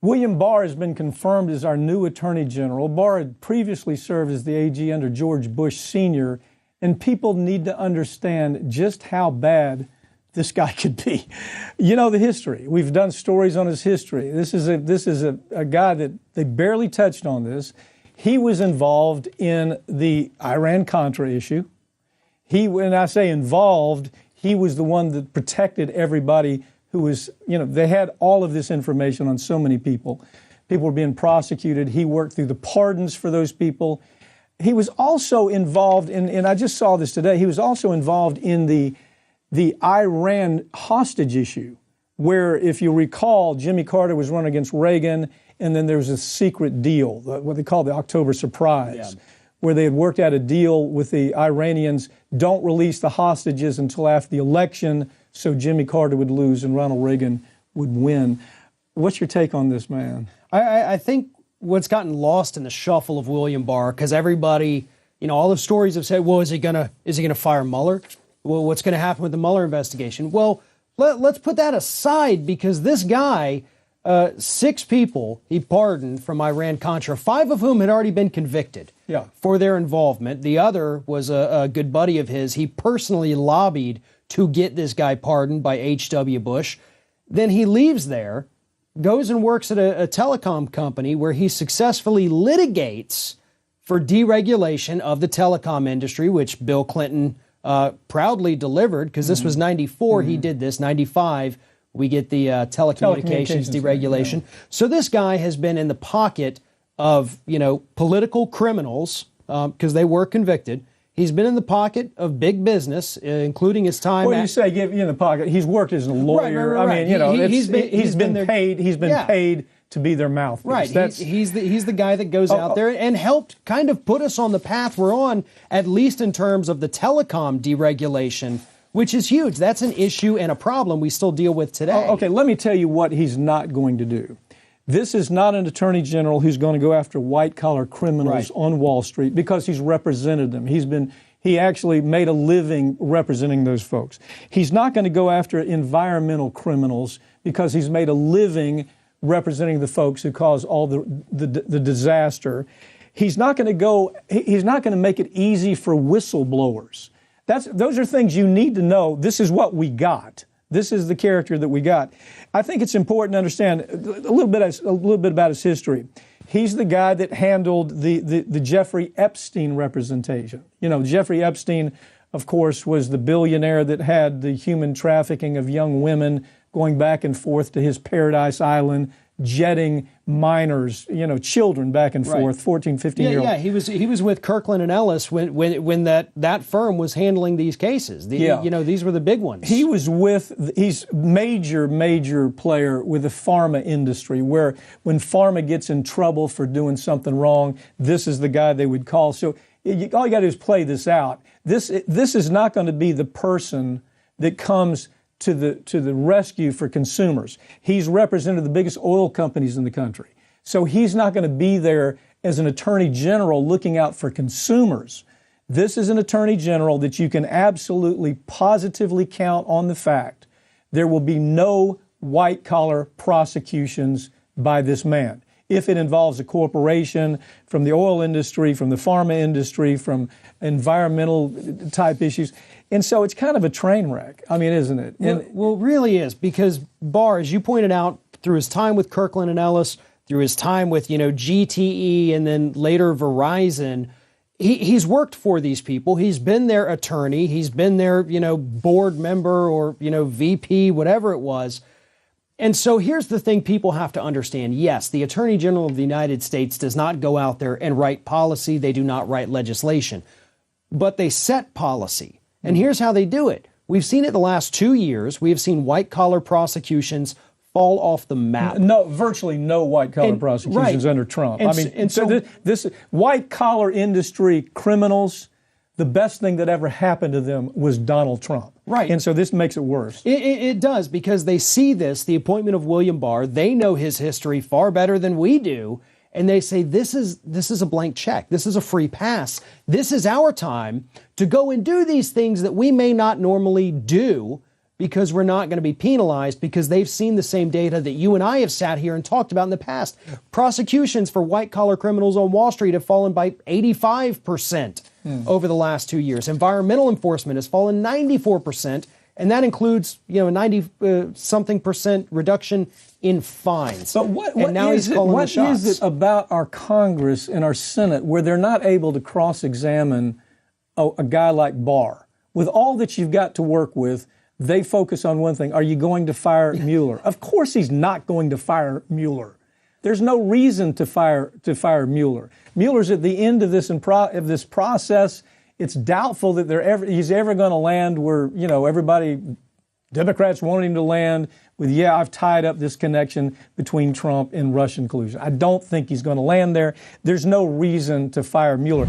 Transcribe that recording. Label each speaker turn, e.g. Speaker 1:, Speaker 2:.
Speaker 1: William Barr has been confirmed as our new Attorney General. Barr had previously served as the AG under George Bush Sr., and people need to understand just how bad this guy could be. You know the history. We've done stories on his history. This is a guy that they barely touched on this. He was involved in the Iran-Contra issue. When I say involved, he was the one that protected everybody who was, they had all of this information on so many people. People were being prosecuted. He worked through the pardons for those people. He was also involved in, and I just saw this today, he was also involved in the Iran hostage issue, where, if you recall, Jimmy Carter was running against Reagan, and then there was a secret deal, what they call the October surprise, where they had worked out a deal with the Iranians, don't release the hostages until after the election, so Jimmy Carter would lose and Ronald Reagan would win. What's your take on this, man?
Speaker 2: I think what's gotten lost in the shuffle of William Barr, because everybody, all the stories have said, well, is he gonna fire Mueller? Well, what's going to happen with the Mueller investigation? Well, let's put that aside, because this guy, 6 people he pardoned from Iran-Contra, 5 of whom had already been convicted for their involvement. The other was a good buddy of his. He personally lobbied to get this guy pardoned by H.W. Bush. Then he leaves there, goes and works at a telecom company where he successfully litigates for deregulation of the telecom industry, which Bill Clinton proudly delivered, because this was 94, he did this, 95, we get the telecommunications deregulation. So this guy has been in the pocket of, political criminals, because they were convicted. He's been in the pocket of big business, including his time.
Speaker 1: Well, you say give you in the pocket. He's worked as a lawyer.
Speaker 2: Right.
Speaker 1: I mean, he's been paid. He's been paid to be their mouthpiece.
Speaker 2: Right. He's the guy that goes out there and helped kind of put us on the path we're on, at least in terms of the telecom deregulation, which is huge. That's an issue and a problem we still deal with today.
Speaker 1: Okay, let me tell you what he's not going to do. This is not an attorney general who's going to go after white-collar criminals on Wall Street, because he's represented them. He actually made a living representing those folks. He's not going to go after environmental criminals, because he's made a living representing the folks who cause all the disaster. He's not going to make it easy for whistleblowers. Those are things you need to know. This is what we got. This is the character that we got. I think it's important to understand a little bit about his history. He's the guy that handled the Jeffrey Epstein representation. Jeffrey Epstein, of course, was the billionaire that had the human trafficking of young women going back and forth to his Paradise Island, jetting minors, children back and forth, 14, 15-year-olds.
Speaker 2: Yeah, he was with Kirkland and Ellis when that firm was handling these cases. These were the big ones.
Speaker 1: He's major player with the pharma industry, where when pharma gets in trouble for doing something wrong, this is the guy they would call. So all you got to do is play this out. This is not going to be the person that comes to the rescue for consumers. He's represented the biggest oil companies in the country. So he's not going to be there as an attorney general looking out for consumers. This is an attorney general that you can absolutely positively count on the fact there will be no white-collar prosecutions by this man. If it involves a corporation, from the oil industry, from the pharma industry, from environmental type issues. And so it's kind of a train wreck. I mean, isn't it?
Speaker 2: Well, it really is, because Barr, as you pointed out, through his time with Kirkland and Ellis, through his time with, GTE and then later Verizon, he's worked for these people. He's been their attorney. He's been their, board member or, VP, whatever it was. And so here's the thing people have to understand. Yes, the Attorney General of the United States does not go out there and write policy. They do not write legislation. But they set policy. And here's how they do it. We've seen it the last 2 years. We have seen white-collar prosecutions fall off the map.
Speaker 1: Virtually no white-collar prosecutions under Trump. This white-collar industry criminals, the best thing that ever happened to them was Donald Trump.
Speaker 2: Right.
Speaker 1: And so this makes it worse.
Speaker 2: It does, because they see this, the appointment of William Barr. They know his history far better than we do. And they say, this is a blank check. This is a free pass. This is our time to go and do these things that we may not normally do, because we're not going to be penalized because they've seen the same data that you and I have sat here and talked about in the past. Prosecutions for white-collar criminals on Wall Street have fallen by 85% over the last 2 years. Environmental enforcement has fallen 94%, and that includes, a 90-something percent reduction in fines.
Speaker 1: But what
Speaker 2: is
Speaker 1: it about our Congress and our Senate where they're not able to cross-examine a guy like Barr? With all that you've got to work with, they focus on one thing. Are you going to fire Mueller? Of course he's not going to fire Mueller. There's no reason to fire Mueller. Mueller's at the end of this process. It's doubtful that he's ever going to land where, everybody, Democrats want him to land with, I've tied up this connection between Trump and Russian collusion. I don't think he's going to land there. There's no reason to fire Mueller.